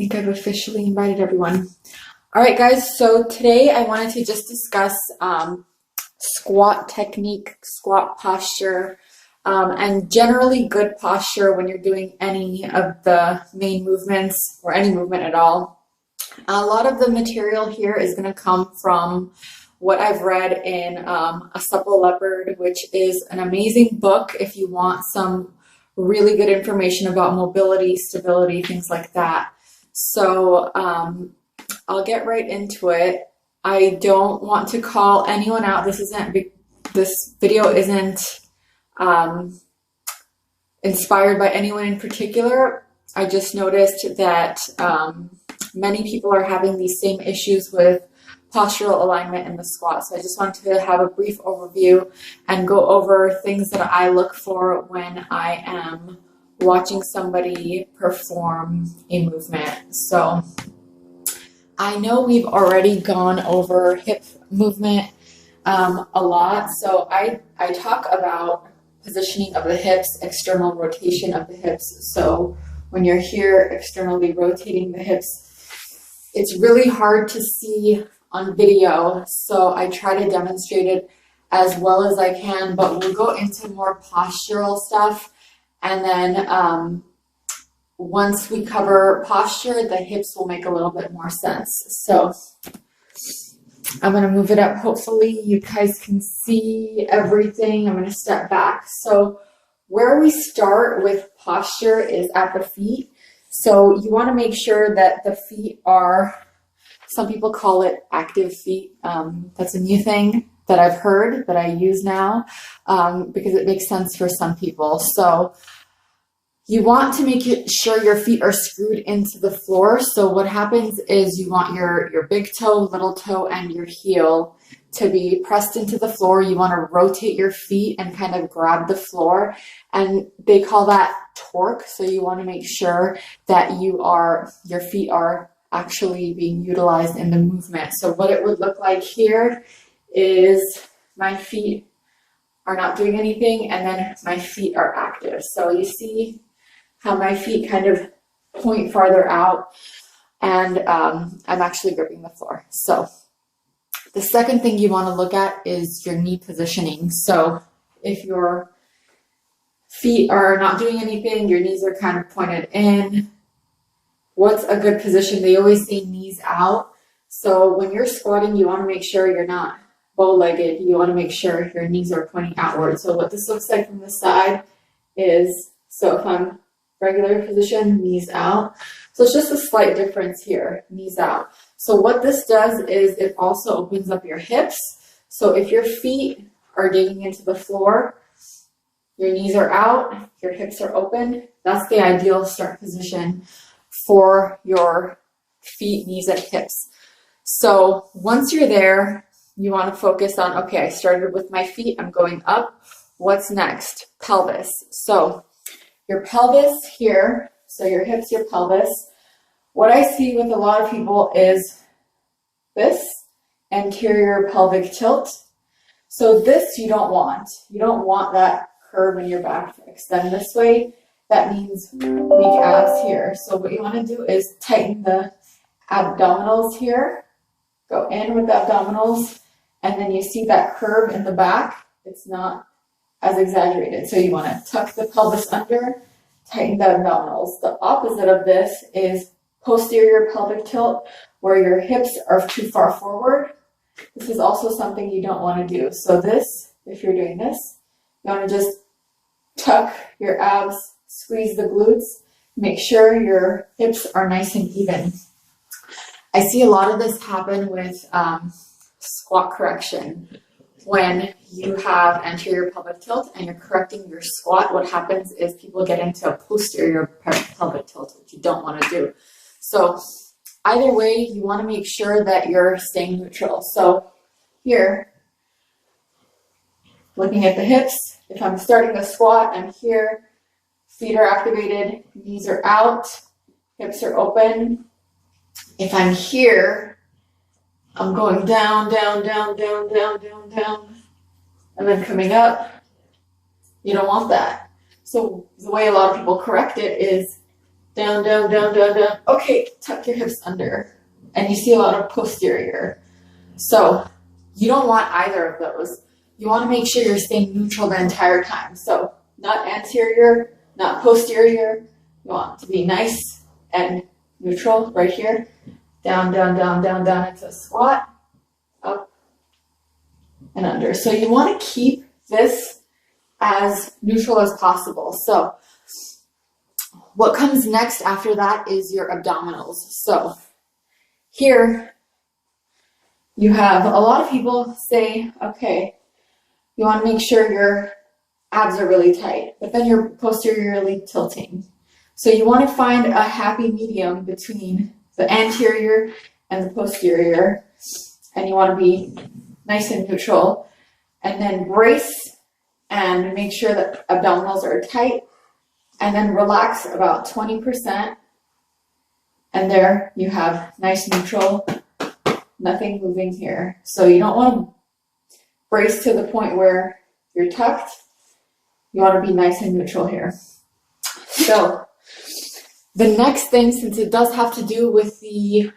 think I've officially invited everyone. All right, guys, so today I wanted to just discuss squat technique, squat posture, and generally good posture when you're doing any of the main movements or any movement at all. A lot of the material here is going to come from what I've read in A Supple Leopard, which is an amazing book if you want some really good information about mobility, stability, things like that. So I'll get right into it. I don't want to call anyone out. This video isn't inspired by anyone in particular. I just noticed that many people are having these same issues with postural alignment in the squat. So I just wanted to have a brief overview and go over things that I look for when I am watching somebody perform a movement. So I know we've already gone over hip movement a lot. So I talk about positioning of the hips, external rotation of the hips. So when you're here externally rotating the hips, it's really hard to see on video, so I try to demonstrate it as well as I can, but we'll go into more postural stuff, and then once we cover posture, the hips will make a little bit more sense. So I'm going to move it up. Hopefully you guys can see everything. I'm going to step back. So where we start with posture is at the feet. So you want to make sure that the feet are, some people call it active feet. That's a new thing that I've heard that I use now because it makes sense for some people. So you want to make sure your feet are screwed into the floor. So what happens is you want your big toe, little toe, and your heel to be pressed into the floor. You want to rotate your feet and kind of grab the floor. And they call that torque. So you want to make sure that your feet are actually being utilized in the movement. So what it would look like here is my feet are not doing anything, and then my feet are active. So you see how my feet kind of point farther out, and I'm actually gripping the floor. So the second thing you want to look at is your knee positioning. So if your feet are not doing anything, your knees are kind of pointed in, what's a good position? They always say knees out. So when you're squatting, you want to make sure you're not bow-legged. You want to make sure your knees are pointing outward. So what this looks like from the side is, so if I'm regular position, knees out. So it's just a slight difference here, knees out. So what this does is it also opens up your hips. So if your feet are digging into the floor, your knees are out, your hips are open, that's the ideal start position for your feet, knees, and hips. So once you're there, you want to focus on, okay, I started with my feet, I'm going up. What's next? Pelvis. So your pelvis here, so your hips, your pelvis. What I see with a lot of people is this anterior pelvic tilt. So this you don't want. You don't want that curve in your back to extend this way. That means weak abs here. So what you want to do is tighten the abdominals here. Go in with the abdominals, and then you see that curve in the back. It's not as exaggerated. So you want to tuck the pelvis under, tighten the abdominals. The opposite of this is posterior pelvic tilt, where your hips are too far forward. This is also something you don't want to do. So this, if you're doing this, you want to just tuck your abs, squeeze the glutes, make sure your hips are nice and even. I see a lot of this happen with squat correction. When you have anterior pelvic tilt and you're correcting your squat, what happens is people get into a posterior pelvic tilt, which you don't want to do. So either way, you want to make sure that you're staying neutral. So here, looking at the hips, if I'm starting a squat, I'm here, feet are activated, knees are out, hips are open. If I'm here, I'm going down, down, down, down, down, down, down, and then coming up. You don't want that. So the way a lot of people correct it is Down, down, down, down, down. Okay, tuck your hips under. And you see a lot of posterior. So you don't want either of those. You want to make sure you're staying neutral the entire time. So not anterior, not posterior. You want to be nice and neutral right here. Down, down, down, down, down into a squat. Up and under. So you want to keep this as neutral as possible. So what comes next after that is your abdominals. So here you have a lot of people say, okay, you want to make sure your abs are really tight, but then you're posteriorly tilting. So you want to find a happy medium between the anterior and the posterior, and you want to be nice and neutral, and then brace and make sure that abdominals are tight, and then relax about 20%, and there you have nice neutral, nothing moving here. So you don't want to brace to the point where you're tucked. You want to be nice and neutral here. So the next thing, since it does have to do with the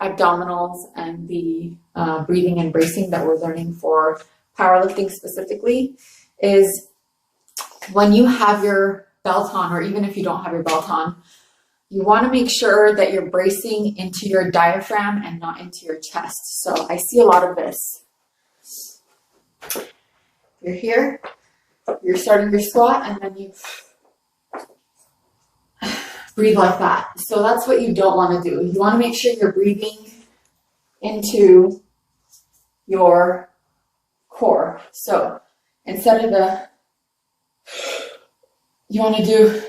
abdominals and the breathing and bracing that we're learning for powerlifting specifically, is when you have your belt on, or even if you don't have your belt on, you want to make sure that you're bracing into your diaphragm and not into your chest. So I see a lot of this. You're here, you're starting your squat, and then you breathe like that. So that's what you don't want to do. You want to make sure you're breathing into your core. So instead of the, you want to do,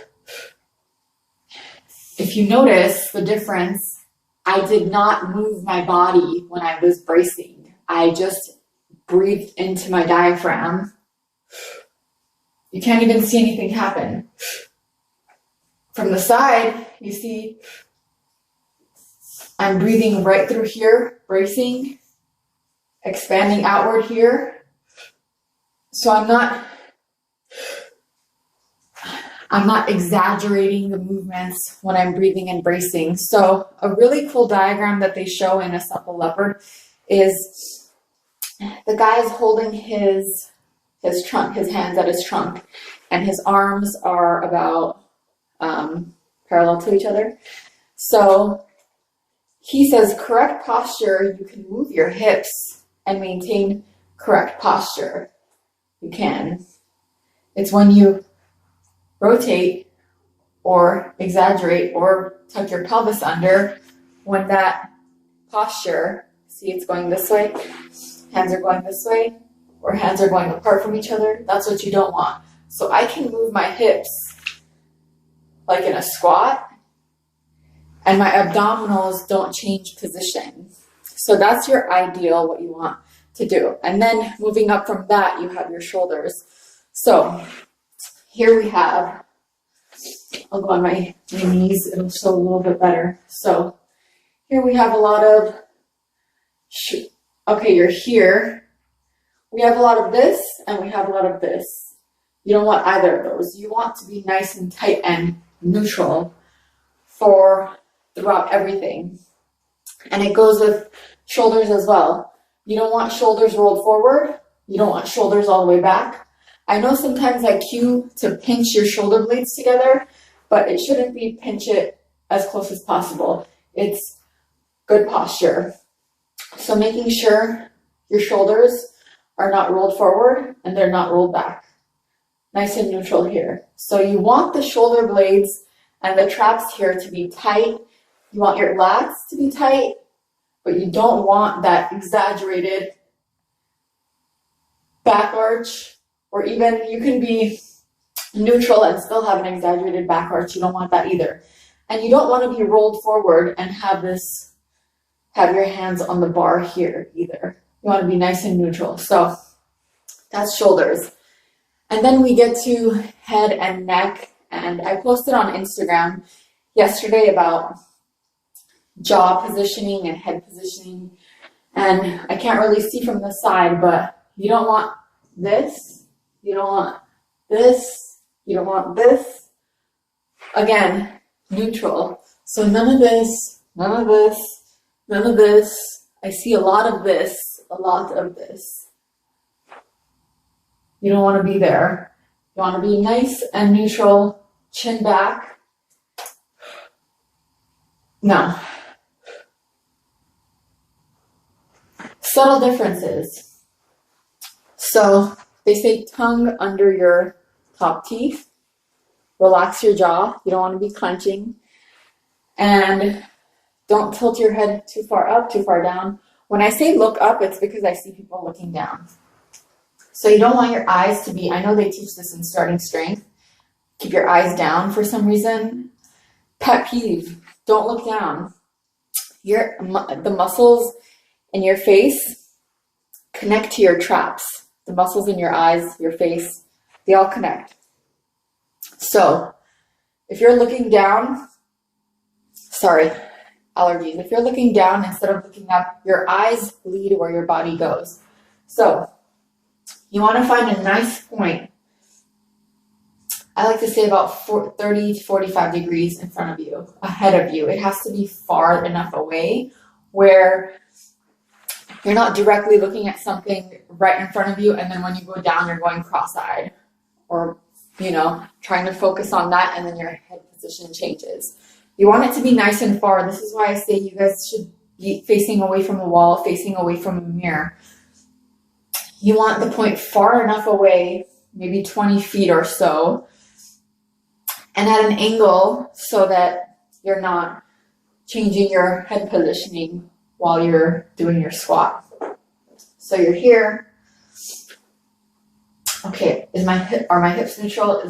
if you notice the difference, I did not move my body when I was bracing. I just breathed into my diaphragm. You can't even see anything happen. From the side, you see I'm breathing right through here, bracing, expanding outward here. So I'm not exaggerating the movements when I'm breathing and bracing. So a really cool diagram that they show in A Supple Leopard is the guy is holding his trunk, his hands at his trunk, and his arms are about parallel to each other. So he says, correct posture, you can move your hips and maintain correct posture. You can. It's when you rotate or exaggerate or tuck your pelvis under, when that posture, see it's going this way, hands are going this way, or hands are going apart from each other. That's what you don't want. So I can move my hips like in a squat, and my abdominals don't change position. So that's your ideal, what you want to do. And then moving up from that, you have your shoulders. So here we have, I'll go on my knees, it'll show a little bit better. So here we have a lot of, okay, you're here. We have a lot of this, and we have a lot of this. You don't want either of those. You want to be nice and tight and neutral for throughout everything. And it goes with shoulders as well. You don't want shoulders rolled forward. You don't want shoulders all the way back. I know sometimes I cue to pinch your shoulder blades together, but it shouldn't be pinch it as close as possible. It's good posture. So making sure your shoulders are not rolled forward and they're not rolled back. Nice and neutral here. So you want the shoulder blades and the traps here to be tight. You want your lats to be tight, but you don't want that exaggerated back arch, or even you can be neutral and still have an exaggerated back arch. You don't want that either. And you don't want to be rolled forward and have your hands on the bar here either. You want to be nice and neutral. So that's shoulders. And then we get to head and neck. And I posted on Instagram yesterday about jaw positioning and head positioning. And I can't really see from the side, but you don't want this. You don't want this. You don't want this. Again, neutral. So none of this, none of this, none of this. I see a lot of this, a lot of this. You don't want to be there. You want to be nice and neutral, chin back. No. Subtle differences. So they say tongue under your top teeth. Relax your jaw. You don't want to be clenching. And don't tilt your head too far up, too far down. When I say look up, it's because I see people looking down. So you don't want your eyes to be, I know they teach this in starting strength, keep your eyes down for some reason. Pet peeve, don't look down. The muscles in your face connect to your traps. The muscles in your eyes, your face, they all connect. So if you're looking down, sorry, allergies. If you're looking down instead of looking up, your eyes lead where your body goes. So you want to find a nice point. I like to say about 30 to 45 degrees in front of you, ahead of you. It has to be far enough away where you're not directly looking at something right in front of you, and then when you go down, you're going cross-eyed or, trying to focus on that, and then your head position changes. You want it to be nice and far. This is why I say you guys should be facing away from a wall, facing away from a mirror. You want the point far enough away, maybe 20 feet or so, and at an angle so that you're not changing your head positioning while you're doing your squat. So you're here. Okay, are my hips neutral?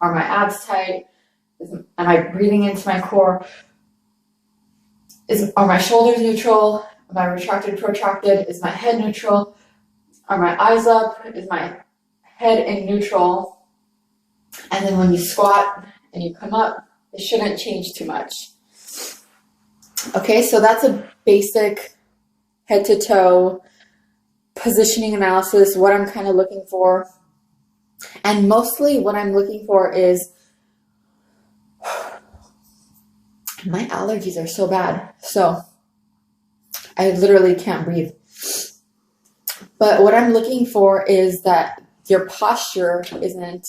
Are my abs tight? Am I breathing into my core? Are my shoulders neutral? Am I retracted, protracted? Is my head neutral? Are my eyes up? Is my head in neutral? And then when you squat and you come up, it shouldn't change too much. Okay, so that's a basic head to toe positioning analysis, what I'm kind of looking for. And mostly what I'm looking for is, my allergies are so bad, so I literally can't breathe. But what I'm looking for is that your posture isn't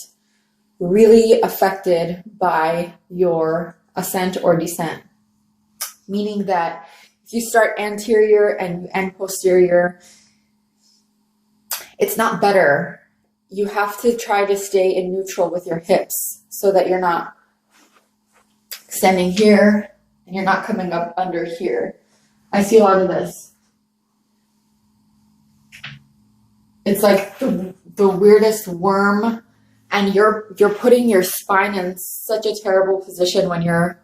really affected by your ascent or descent. Meaning that if you start anterior and you end posterior, it's not better. You have to try to stay in neutral with your hips so that you're not extending here and you're not coming up under here. I see a lot of this. It's like the weirdest worm, and you're putting your spine in such a terrible position when you're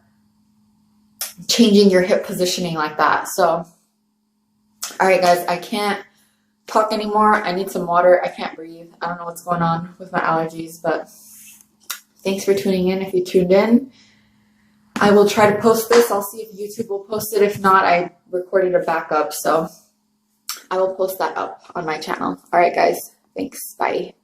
changing your hip positioning like that. So, all right, guys, I can't talk anymore. I need some water. I can't breathe. I don't know what's going on with my allergies, but thanks for tuning in. If you tuned in, I will try to post this. I'll see if YouTube will post it. If not, I recorded a backup, so I will post that up on my channel. All right, guys. Thanks. Bye.